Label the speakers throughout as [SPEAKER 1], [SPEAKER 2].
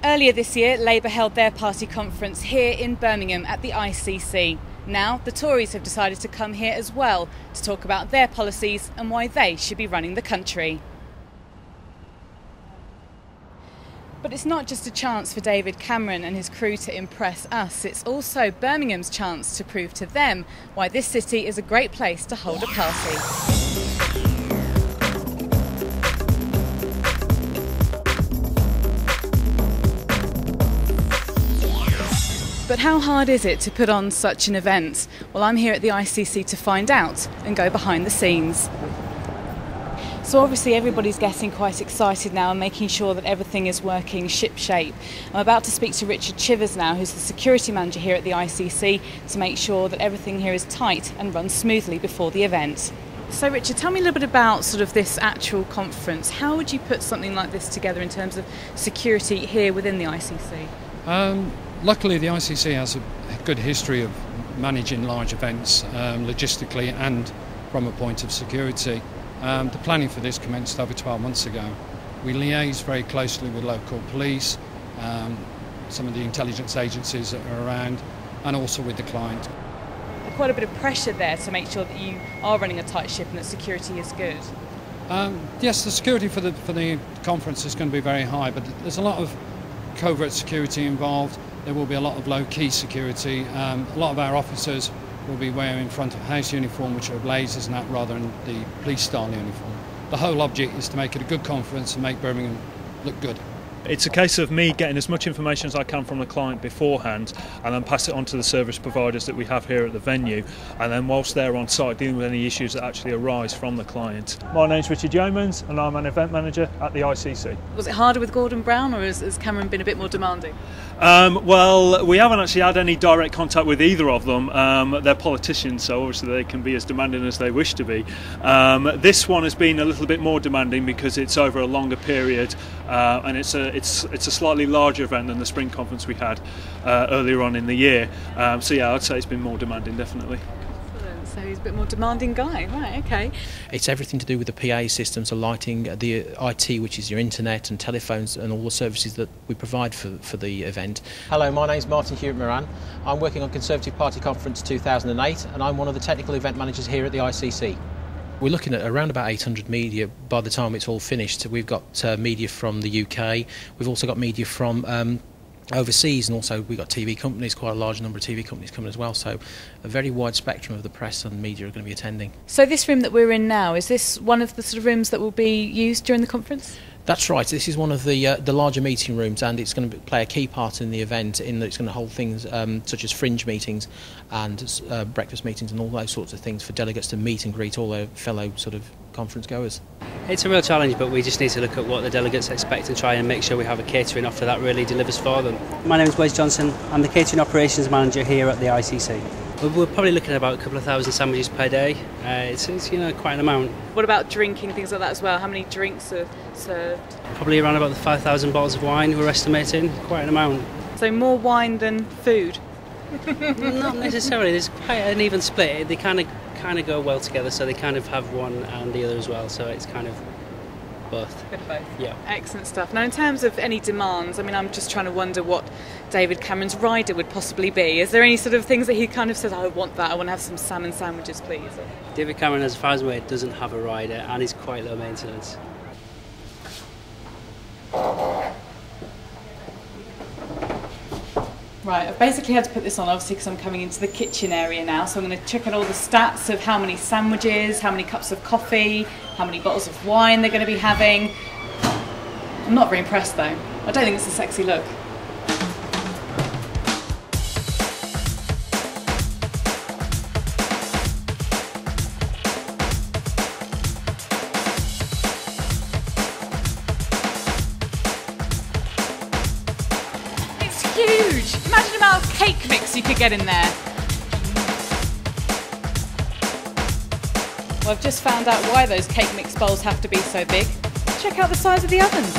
[SPEAKER 1] Earlier this year, Labour held their party conference here in Birmingham at the ICC. Now, the Tories have decided to come here as well to talk about their policies and why they should be running the country. But it's not just a chance for David Cameron and his crew to impress us, it's also Birmingham's chance to prove to them why this city is a great place to hold a party. But how hard is it to put on such an event? Well, I'm here at the ICC to find out and go behind the scenes. So obviously everybody's getting quite excited now and making sure that everything is working shipshape. I'm about to speak to Richard Chivers now, who's the security manager here at the ICC, to make sure that everything here is tight and runs smoothly before the event. So Richard, tell me a little bit about sort of this actual conference. How would you put something like this together in terms of security here within the ICC?
[SPEAKER 2] Luckily, the ICC has a good history of managing large events logistically and from a point of security. The planning for this commenced over 12 months ago. We liaise very closely with local police, some of the intelligence agencies that are around, and also with the client.
[SPEAKER 1] Quite a bit of pressure there to make sure that you are running a tight ship and that security is good.
[SPEAKER 2] Yes, the security for the conference is going to be very high, but there's a lot of covert security involved. There will be a lot of low-key security. A lot of our officers will be wearing front of house uniform, which are blazers and that, rather than the police style uniform. The whole object is to make it a good conference and make Birmingham look good.
[SPEAKER 3] It's a case of me getting as much information as I can from the client beforehand and then pass it on to the service providers that we have here at the venue, and then whilst they're on site dealing with any issues that actually arise from the client. My name's Richard Yeomans and I'm an event manager at the ICC.
[SPEAKER 1] Was it harder with Gordon Brown, or has Cameron been a bit more demanding?
[SPEAKER 3] Well, we haven't actually had any direct contact with either of them. They're politicians, so obviously they can be as demanding as they wish to be. This one has been a little bit more demanding because it's over a longer period, and it's a slightly larger event than the spring conference we had earlier on in the year. So yeah, I'd say it's been more demanding, definitely.
[SPEAKER 1] So he's a bit more demanding guy, right, okay.
[SPEAKER 4] It's everything to do with the PA systems, the lighting, the IT, which is your internet and telephones and all the services that we provide for the event.
[SPEAKER 5] Hello, my name's Martin Hewitt-Moran. I'm working on Conservative Party Conference 2008 and I'm one of the technical event managers here at the ICC.
[SPEAKER 4] We're looking at around about 800 media by the time it's all finished. We've got media from the UK, we've also got media from overseas, and also we've got TV companies, quite a large number of TV companies coming as well, so a very wide spectrum of the press and media are going to be attending.
[SPEAKER 1] So this room that we're in now, is this one of the sort of rooms that will be used during the conference?
[SPEAKER 4] That's right, this is one of the larger meeting rooms, and it's going to play a key part in the event in that it's going to hold things such as fringe meetings and breakfast meetings and all those sorts of things for delegates to meet and greet all their fellow sort of conference goers.
[SPEAKER 6] It's a real challenge, but we just need to look at what the delegates expect and try and make sure we have a catering offer that really delivers for them. My name is Wes Johnson. I'm the catering operations manager here at the ICC. We're probably looking at about a couple of thousand sandwiches per day. It's quite an amount.
[SPEAKER 1] What about drinking, things like that as well? How many drinks are served?
[SPEAKER 6] Probably around about the 5,000 bottles of wine we're estimating, quite an amount.
[SPEAKER 1] So more wine than food?
[SPEAKER 6] Not necessarily, there's quite an even split. They kind of go well together, so they kind of have one and the other as well, so it's kind of both.
[SPEAKER 1] Bit of both.
[SPEAKER 6] Yeah.
[SPEAKER 1] Excellent stuff. Now in terms of any demands, I mean, I'm just trying to wonder what David Cameron's rider would possibly be. Is there any sort of things that he kind of says, I want that, I want to have some salmon sandwiches please?
[SPEAKER 6] David Cameron, as far as I'm aware, doesn't have a rider and is quite low maintenance.
[SPEAKER 1] Right, I've basically had to put this on obviously because I'm coming into the kitchen area now, so I'm going to check out all the stats of how many sandwiches, how many cups of coffee, how many bottles of wine they're going to be having. I'm not very impressed though. I don't think it's a sexy look. Huge! Imagine the amount of cake mix you could get in there. Well, I've just found out why those cake mix bowls have to be so big. Check out the size of the ovens.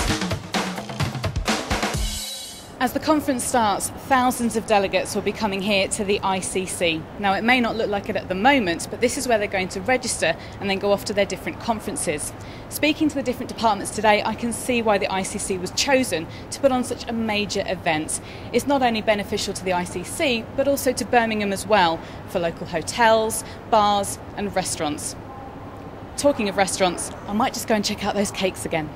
[SPEAKER 1] As the conference starts, thousands of delegates will be coming here to the ICC. Now, it may not look like it at the moment, but this is where they're going to register and then go off to their different conferences. Speaking to the different departments today, I can see why the ICC was chosen to put on such a major event. It's not only beneficial to the ICC, but also to Birmingham as well, for local hotels, bars and restaurants. Talking of restaurants, I might just go and check out those cakes again.